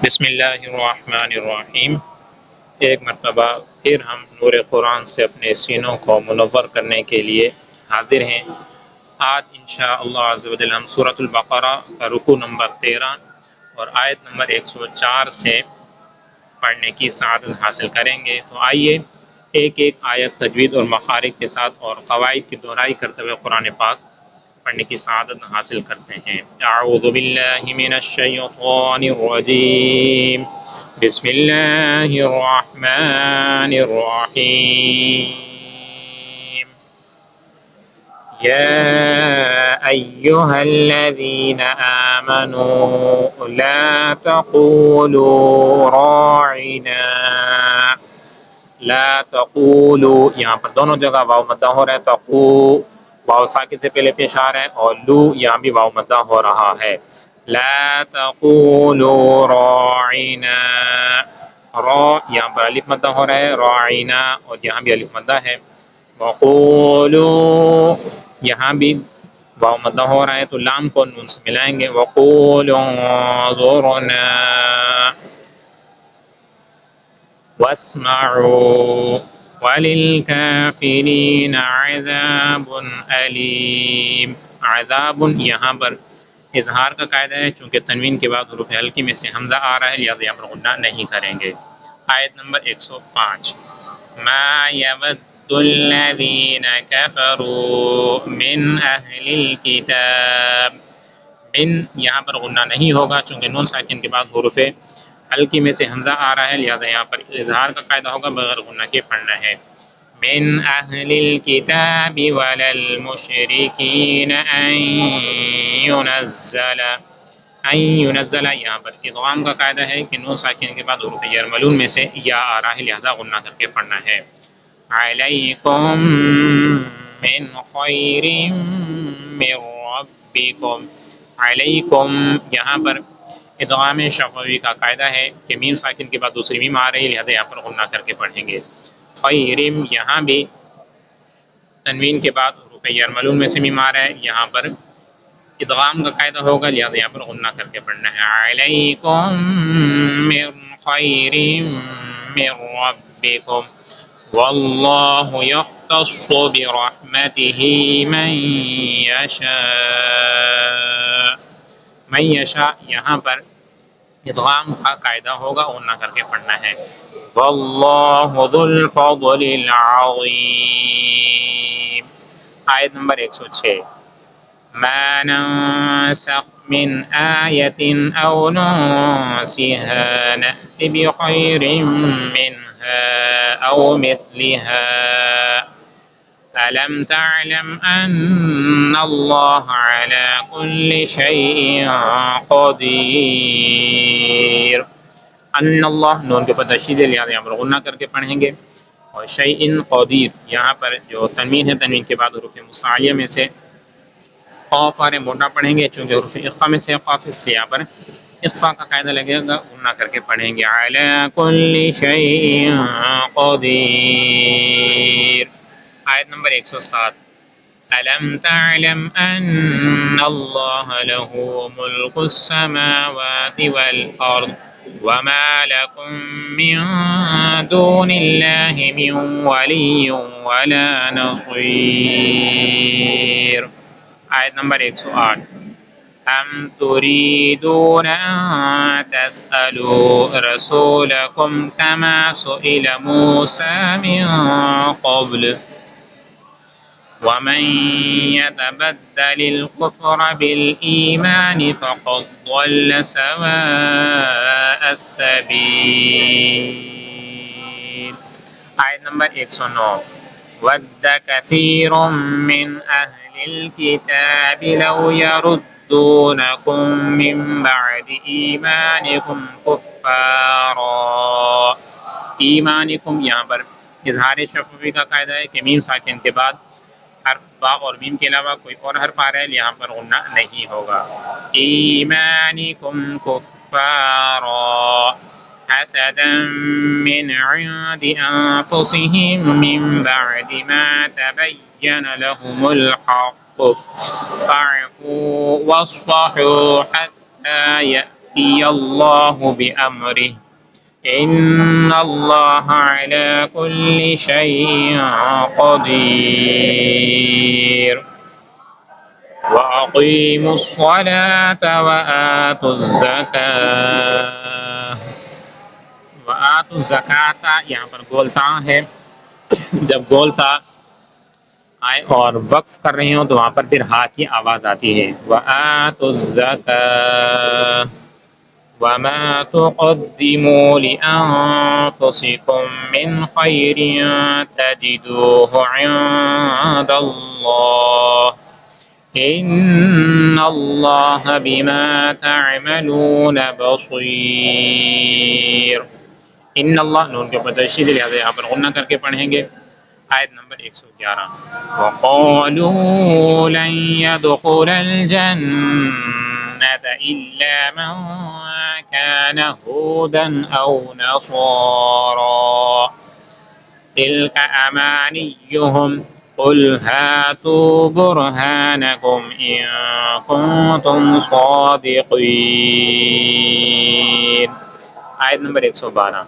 بسم اللہ الرحمن الرحیم۔ ایک مرتبہ پھر ہم نور قرآن سے اپنے سینوں کو منور کرنے کے لیے حاضر ہیں۔ آج انشاءاللہ عز و جل ہم سورۃ البقرہ کا رکوع نمبر 13 اور آیت نمبر 104 سے پڑھنے کی سعادت حاصل کریں گے۔ تو آئیے ایک ایک آیت تجوید اور مخارج کے ساتھ اور قواعد کی دہرائی کرتے ہوئے قرآن پاک پڑھنے کی سعادت حاصل کرتے ہیں۔ اعوذ باللہ من الشیطان الرجیم، بسم اللہ الرحمن الرحیم۔ یا ایہا الذین آمنوا لا تقولوا راعنا، لا تقولوا یہاں پر دونوں جگہ واو مدہ ہو رہا ہے، تقو واو ساکن سے پہلے پیش آ رہا ہے، اور لو یہاں بھی واو مدہ ہو رہا ہے۔ لا تقولوا راعنا، را یہاں پر الف مدہ ہو رہا ہے، راعنا اور یہاں بھی الف مدہ ہے۔ وقولوا یہاں بھی واو مدہ ہو رہا ہے تو لام کو نون سے ملائیں گے۔ وقولوا انظرنا واسمعوا وللکافرین عذاب علیم۔ عذاب یہاں پر اظہار کا قاعدہ ہے، چونکہ تنوین کے بعد حروف ہلکی میں سے حمزہ آ رہا ہے، لہذا یہاں پر غنہ نہیں کریں گے۔ آیت نمبر 105۔ ما یود الذین کفروا من اہل الکتاب، من یہاں پر غنہ نہیں ہوگا چونکہ نون ساکن کے بعد حروف ہلکی میں سے حمزہ آ رہا ہے، لہذا یہاں پر اظہار کا قاعدہ ہوگا، بغیر غنہ کے پڑھنا ہے۔ من اہل الکتاب ولا المشرکین ان ينزل یہاں پر ادغام کا قاعدہ ہے کہ نون ساکن کے بعد حروف یرملون میں سے یا آ رہا ہے، لہذا غنہ کر کے پڑھنا ہے۔ علیکم من خیر من ربکم، علیکم یہاں پر ادغام شفوی کا قاعدہ ہے کہ میم ساکن کے بعد دوسری میم آ رہی ہے، لہذا یہاں پر غنہ کر کے پڑھیں گے۔ خیرم یہاں بھی تنوین کے بعد حروف یرملون میں سے میم آ رہا ہے، یہاں پر ادغام کا قاعدہ ہوگا، لہذا یہاں پر غنہ کر کے پڑھنا ہے۔ علیکم من خیر من ربکم واللہ یختص برحمتہ من یشاء، من یشاء یہاں پر ادغام کا قاعدہ ہوگا، غنہ کر کے پڑھنا ہے۔ واللہ ذو الفضل العظیم۔ آیت نمبر 106۔ ما ننسخ من آیت او ننسها نأت بخیر منها او مثلها ألم تعلم أن الله على كل شيء قدیر۔ ان اللہ نون کے اوپر تشدید ہے، لہذا یہاں پر غنہ کر کے پڑھیں گے۔ اور شیء قدیر یہاں پر جو تنوین ہے، تنوین کے بعد حروف مستعلیہ میں سے قاف آ رہے موٹا پڑھیں گے، چونکہ حروف اخفا میں سے قاف، اس لیے یہاں پر اخفا کا قاعدہ لگے گا، غنہ کر کے پڑھیں گے۔ علی کل شیء قدیر۔ آیت نمبر 107۔ ألم تعلم أن الله له ملك السماوات والأرض وما لكم من دون الله من ولي ولا نصير۔ آیت نمبر 108۔ أم تريدون أن تسألوا رسولكم كما سئل موسى من قبل ومن يتبدل الكفر بالإيمان فقد ضل سواء السبيل۔ آیت نمبر 109۔ ود كثير من أهل الكتاب لو يردونكم من بعد إيمانكم كفارا۔ ایمانکم یہاں پر اظہار شفوی کا قاعدہ ہے کہ میم ساکن کے بعد حرف با اور میم کے علاوہ کوئی اور حرف آ رہا ہے، یہاں پر غنہ نہیں ہوگا۔ ایمانکم کفارا حسدا من عند انفسهم من بعد ما تبين لهم الحق فاعفوا واصفحوا حتى يأتي الله بأمره إن الله على كل شيء قدير وأقيموا الصلاة وآتوا الزكاة وآتوا الزکاة یہاں پر گولتا ہے، جب گولتا آئے اور وقف کر رہے ہوں تو وہاں پر پھر ہاتھ کی آواز آتی ہے وآتوا الزکاة وما تقدموا لأنفسكم من خير تجدوه عند الله إن الله بما تعملون بصير۔ ان اللہ نون کے اوپر تشدید لہٰذا یہاں پر غنہ کر کے پڑھیں گے۔ آیت نمبر 111 وقالوا لن يدخل الجنة إلا من كان هودا أو نصارا تلك أمانيهم قل هاتوا برهانكم إن كنتم صادقين۔ آیت نمبر 112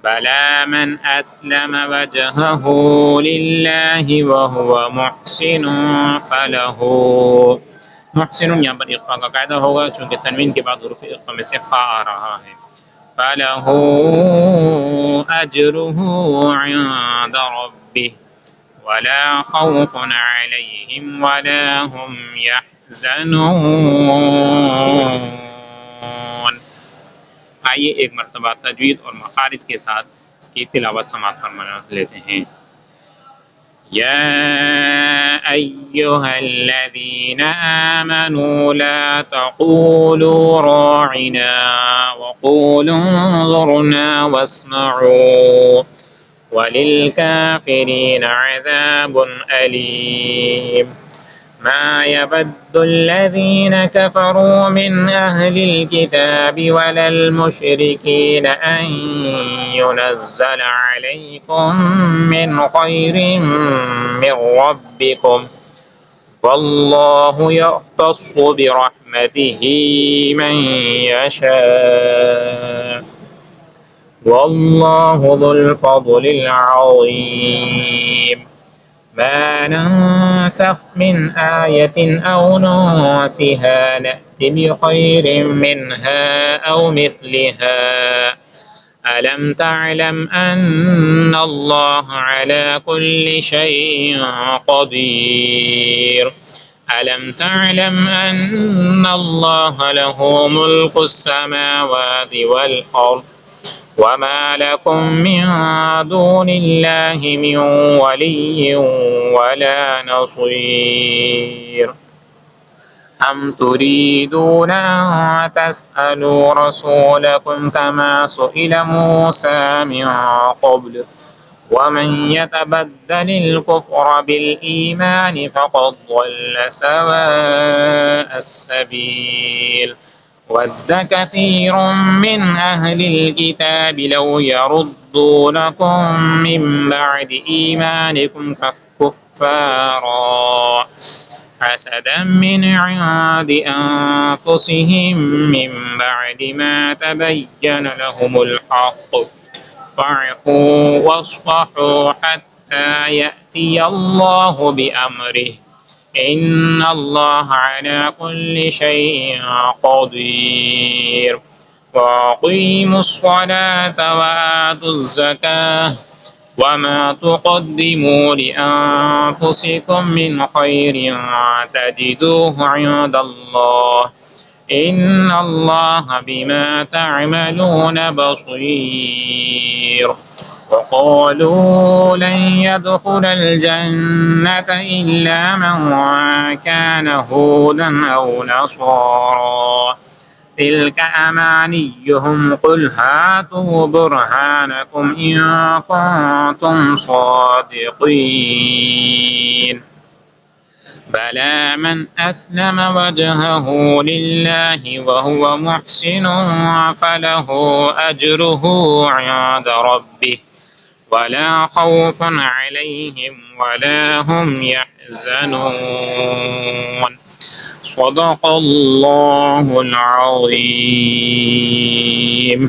بلى من أسلم وجهه لله وهو محسن فله، محسن یہاں پر اقفا کا قاعدہ ہوگا چونکہ تنوین کے بعد حروف اقفا میں سے فا آ رہا ہے۔ فله أجره عند ربه ولا خوف عليهم ولا هم يحزنون۔ آئیے ایک مرتبہ تجوید اور مخارج کے ساتھ اس کی تلاوت سماعت فرما لیتے ہیں۔ یا ایہا الذین آمنوا لا تقولوا راعنا وقولوا انظرنا واسمعوا وللكافرين عذاب أليم۔ ما يود الذين كفروا من أهل الكتاب ولا المشركين أن ينزل عليكم من خير من ربكم والله يختص برحمته من يشاء والله ذو الفضل العظيم۔ ما ننسخ من آية أو ننسها نأت بخير منها أو مثلها ألم تعلم أن الله على كل شيء قدير ألم تعلم أن الله له ملك السماوات والأرض وما لكم من دون الله من ولي ولا نصير أم تريدون أن تسألوا رسولكم كما سئل موسى من قبل ومن يتبدل الكفر بالإيمان فقد ضل سواء السبيل ود كثير من أهل الكتاب لو يردونكم من بعد إيمانكم كفارا حسدا من عند أنفسهم من بعد ما تبين لهم الحق فاعفوا واصفحوا حتى يأتي الله بأمره إن الله على كل شيء قدير وأقيموا الصلاة وآتوا الزكاة وما تقدموا لأنفسكم من خير تجدوه عند الله إن الله بما تعملون بصير وقالوا لن يدخل الجنة إلا من كان هودا أو نصارا تلك أمانيهم قل هاتوا برهانكم إن كنتم صادقين بلى من أسلم وجهه لله وهو محسن فله أجره عند ربه ولا خوف عليهم ولا هم يحزنون۔ صدق اللہ العظیم.